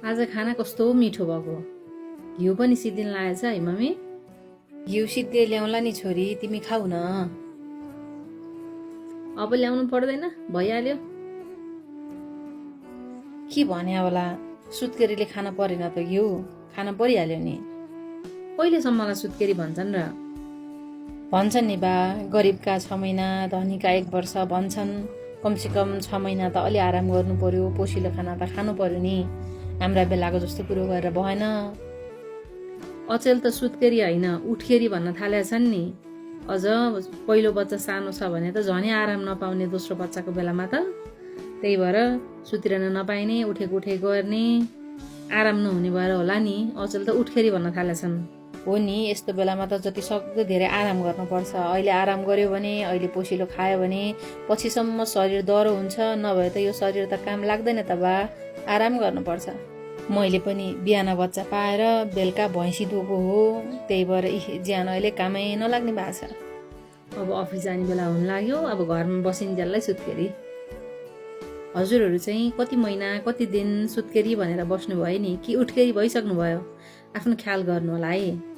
आज खाना कस्तो मिठो भएको। घिउ पनि सिद्धिन लागेछ है मम्मी। घिउ सिद्धे ल्याउला नि छोरी, तिमी खाऊ न। अब ल्याउनु पर्दैन, भइहाल्यो। के भने होला, सुत्केरीले खान परेन त घिउ, खान परिहाल्यो नि। कहिलेसम्मलाई सुत्केरी भन्छन् र? भन्छन् नि बा, गरिबका 6 महिना, धनीका 1 वर्ष भन्छन्। कमसेकम 6 महिना त अलि आराम गर्नु पर्यो, पोसिलो खाना त खानु पर्यो नि। हाम्रा बेलाको जस्तो कुरो गरेर भएन। अचेल त सुत्केरी होइन, उठकेरी भन्न थालेका छन् नि। अझ पहिलो बच्चा सानो छ भने त झनै आराम नपाउने दोस्रो बच्चाको बेलामा त। त्यही भएर सुतिरहन नपाइने, उठेको गर्ने, आराम नहुने भएर होला नि अचेल त उठकेरी भन्न थालेछन्। हो नि, यस्तो बेलामा त जति सक्दो धेरै आराम गर्नुपर्छ। अहिले आराम गर्यो भने, अहिले पोसिलो खायो भने पछिसम्म शरीर दह्रो हुन्छ, नभए त यो शरीर त काम लाग्दैन त बा। आराम गर्नुपर्छ। मैले पनि बिहान बच्चा पाएर बेलुका भैँसी दुको हो, त्यही भएर ज्यान अहिले कामै नलाग्ने भएको छ। अब अफिस जाने बेला हुन लाग्यो, अब घरमा बसिन्जेललाई सुत्केरी। हजुरहरू चाहिँ कति महिना कति दिन सुत्केरी भनेर बस्नुभयो नि कि उठकेरी भइसक्नु भयो? आफ्नो ख्याल गर्नु होला है।